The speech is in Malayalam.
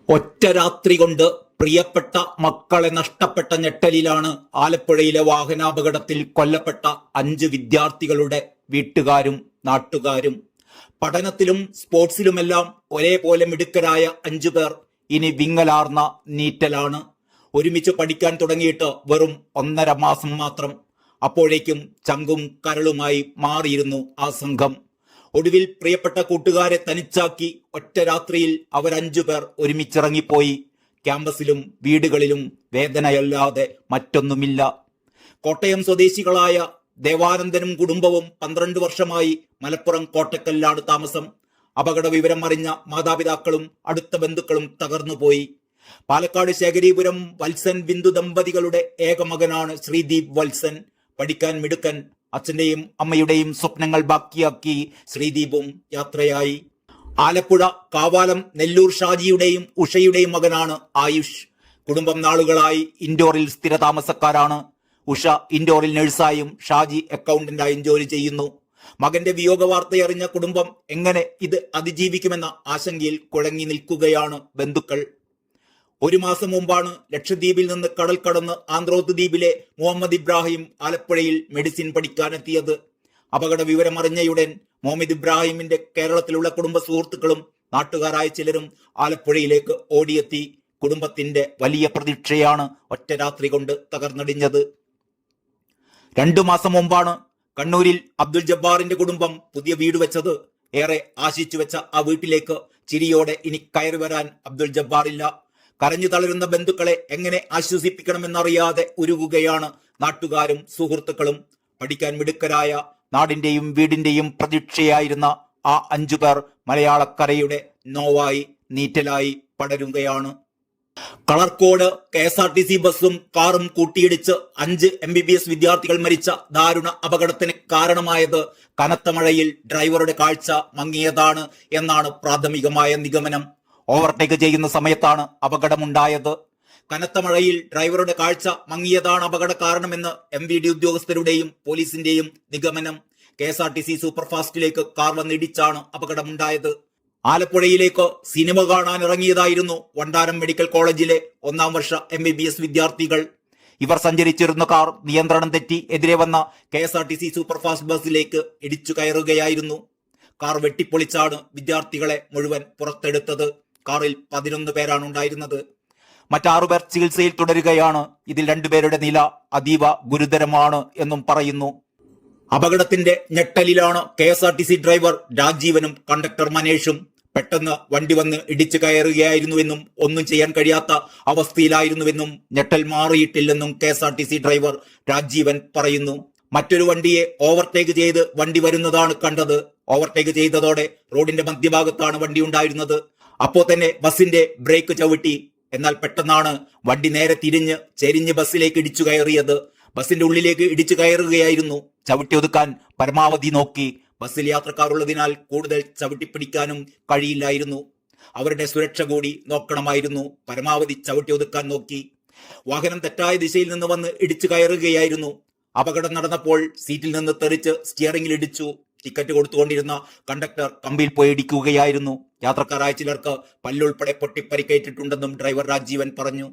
ഒറ്റ രാത്രി കൊണ്ട് പ്രിയപ്പെട്ട മക്കളെ നഷ്ടപ്പെട്ട ഞെട്ടലിലാണ് ആലപ്പുഴയിലെ വാഹനാപകടത്തിൽ കൊല്ലപ്പെട്ട 5 വിദ്യാർത്ഥികളുടെ വീട്ടുകാരും നാട്ടുകാരും. പഠനത്തിലും സ്പോർട്സിലുമെല്ലാം ഒരേപോലെ മിടുക്കരായ 5 പേർ ഇനി വിങ്ങലാർന്ന നീറ്റലാണ്. ഒരുമിച്ച് പഠിക്കാൻ തുടങ്ങിയിട്ട് വെറും 1.5 മാസം മാത്രം. അപ്പോഴേക്കും ചങ്കും കരളുമായി മാറിയിരുന്നു ആ സംഘം. ഒടുവിൽ പ്രിയപ്പെട്ട കൂട്ടുകാരെ തനിച്ചാക്കി ഒറ്റ രാത്രിയിൽ അവർ 5 പേർ ഒരുമിച്ചിറങ്ങിപ്പോയി. ക്യാമ്പസിലും വീടുകളിലും വേദനയല്ലാതെ മറ്റൊന്നുമില്ല. കോട്ടയം സ്വദേശികളായ ദേവാനന്ദനും കുടുംബവും 12 വർഷമായി മലപ്പുറം കോട്ടക്കല്ലാണ് താമസം. അപകട വിവരം അറിഞ്ഞ മാതാപിതാക്കളും അടുത്ത ബന്ധുക്കളും തകർന്നുപോയി. പാലക്കാട് ശേഖരീപുരം വത്സൻ ബിന്ദു ദമ്പതികളുടെ ഏക മകനാണ് ശ്രീദീപ് വത്സൻ. പഠിക്കാൻ മിടുക്കൻ. അച്ഛന്റെയും അമ്മയുടെയും സ്വപ്നങ്ങൾ ബാക്കിയാക്കി ശ്രീദീപും യാത്രയായി. ആലപ്പുഴ കാവാലം നെല്ലൂർ ഷാജിയുടെയും ഉഷയുടെയും മകനാണ് ആയുഷ്. കുടുംബം നാളുകളായി ഇൻഡോറിൽ സ്ഥിരതാമസക്കാരാണ്. ഉഷ ഇൻഡോറിൽ നഴ്സായും ഷാജി അക്കൗണ്ടന്റായും ജോലി ചെയ്യുന്നു. മകന്റെ വിയോഗ വാർത്തയറിഞ്ഞ കുടുംബം എങ്ങനെ ഇത് അതിജീവിക്കുമെന്ന ആശങ്കയിൽ കുഴങ്ങി നിൽക്കുകയാണ് ബന്ധുക്കൾ. 1 മാസം മുമ്പാണ് ലക്ഷദ്വീപിൽ നിന്ന് കടൽ കടന്ന് ആന്ത്രോത്ത് ദ്വീപിലെ മുഹമ്മദ് ഇബ്രാഹിം ആലപ്പുഴയിൽ മെഡിസിൻ പഠിക്കാനെത്തിയത്. അപകട വിവരമറിഞ്ഞയുടൻ മുഹമ്മദ് ഇബ്രാഹിമിന്റെ കേരളത്തിലുള്ള കുടുംബ സുഹൃത്തുക്കളും നാട്ടുകാരായ ചിലരും ആലപ്പുഴയിലേക്ക് ഓടിയെത്തി. കുടുംബത്തിന്റെ വലിയ പ്രതീക്ഷയാണ് ഒറ്റ രാത്രി കൊണ്ട് തകർന്നടിഞ്ഞത്. 2 മാസം മുമ്പാണ് കണ്ണൂരിൽ അബ്ദുൽ ജബ്ബാറിന്റെ കുടുംബം പുതിയ വീട് വെച്ചത്. ഏറെ ആശിച്ചു വെച്ച ആ വീട്ടിലേക്ക് ചിരിയോടെ ഇനി കയറി വരാൻ അബ്ദുൽ ജബ്ബാറില്ല. കരഞ്ഞു തളരുന്ന ബന്ധുക്കളെ എങ്ങനെ ആശ്വസിപ്പിക്കണമെന്നറിയാതെ ഉരുകുകയാണ് നാട്ടുകാരും സുഹൃത്തുക്കളും. പഠിക്കാൻ മിടുക്കരായ നാടിന്റെയും വീടിന്റെയും പ്രതീക്ഷയായിരുന്ന ആ 5 പേർ മലയാളക്കരയുടെ നോവായി നീറ്റലായി പടരുകയാണ്. കളർക്കോട് KSRTC ബസ്സും കാറും കൂട്ടിയിടിച്ച് 5 MBBS വിദ്യാർത്ഥികൾ മരിച്ച ദാരുണ അപകടത്തിന് കാരണമായത് കനത്ത മഴയിൽ ഡ്രൈവറുടെ കാഴ്ച മങ്ങിയതാണ് എന്നാണ് പ്രാഥമികമായ നിഗമനം. ഓവർടേക്ക് ചെയ്യുന്ന സമയത്താണ് അപകടമുണ്ടായത്. കനത്ത മഴയിൽ ഡ്രൈവറുടെ കാഴ്ച മങ്ങിയതാണ് അപകട കാരണമെന്ന് MVD ഉദ്യോഗസ്ഥരുടെയും പോലീസിന്റെയും നിഗമനം. KSRTC സൂപ്പർഫാസ്റ്റിലേക്ക് കാർ വന്നിടിച്ചാണ് അപകടമുണ്ടായത്. ആലപ്പുഴയിലേക്ക് സിനിമ കാണാൻ ഇറങ്ങിയതായിരുന്നു വണ്ടാനം മെഡിക്കൽ കോളേജിലെ 1ാം വർഷ MBBS വിദ്യാർത്ഥികൾ. ഇവർ സഞ്ചരിച്ചിരുന്ന കാർ നിയന്ത്രണം തെറ്റി എതിരെ വന്ന KSRTC സൂപ്പർഫാസ്റ്റ് ബസ്സിലേക്ക് ഇടിച്ചു കയറുകയായിരുന്നു. കാർ വെട്ടിപ്പൊളിച്ചാണ് വിദ്യാർത്ഥികളെ മുഴുവൻ പുറത്തെടുത്തത്. കാറിൽ 11 പേരാണ് ഉണ്ടായിരുന്നത്. മറ്റ് 6 പേർ ചികിത്സയിൽ തുടരുകയാണ്. ഇതിൽ 2 പേരുടെ നില അതീവ ഗുരുതരമാണ് എന്നും പറയുന്നു. അപകടത്തിന്റെ ഞെട്ടലിലാണ് KSRTC ഡ്രൈവർ രാജീവനും കണ്ടക്ടർ മനേഷും. പെട്ടെന്ന് വണ്ടി വന്ന് ഇടിച്ചു കയറുകയായിരുന്നുവെന്നും ഒന്നും ചെയ്യാൻ കഴിയാത്ത അവസ്ഥയിലായിരുന്നുവെന്നും ഞെട്ടൽ മാറിയിട്ടില്ലെന്നും KSRTC ഡ്രൈവർ രാജീവൻ പറയുന്നു. മറ്റൊരു വണ്ടിയെ ഓവർടേക്ക് ചെയ്ത് വണ്ടി വരുന്നതാണ് കണ്ടത്. ഓവർടേക്ക് ചെയ്തതോടെ റോഡിന്റെ മധ്യഭാഗത്താണ് വണ്ടി ഉണ്ടായിരുന്നത്. അപ്പോൾ തന്നെ ബസിന്റെ ബ്രേക്ക് ചവിട്ടി. എന്നാൽ പെട്ടെന്നാണ് വണ്ടി നേരെ തിരിഞ്ഞ് ചെരിഞ്ഞ് ബസ്സിലേക്ക് ഇടിച്ചു കയറിയത്. ബസിന്റെ ഉള്ളിലേക്ക് ഇടിച്ചു കയറുകയായിരുന്നു. ചവിട്ടി ഒതുക്കാൻ പരമാവധി നോക്കി. ബസ്സിൽ യാത്രക്കാരുള്ളതിനാൽ കൂടുതൽ ചവിട്ടിപ്പിടിക്കാനും കഴിയില്ലായിരുന്നു. അവരുടെ സുരക്ഷ കൂടി നോക്കണമായിരുന്നു. പരമാവധി ചവിട്ടി ഒതുക്കാൻ നോക്കി. വാഹനം തെറ്റായ ദിശയിൽ നിന്ന് വന്ന് ഇടിച്ചു കയറുകയായിരുന്നു. അപകടം നടന്നപ്പോൾ സീറ്റിൽ നിന്ന് തെറിച്ച് സ്റ്റിയറിംഗിൽ ഇടിച്ചു. ടിക്കറ്റ് കൊടുത്തുകൊണ്ടിരുന്ന കണ്ടക്ടർ കമ്പിയിൽ പോയി ഇടിക്കുകയായിരുന്നു. യാത്രക്കാരായ ചിലർക്ക് പല്ലുൾപ്പെടെ പൊട്ടിപ്പരിക്കേറ്റിട്ടുണ്ടെന്നും ഡ്രൈവർ രാജീവൻ പറഞ്ഞു.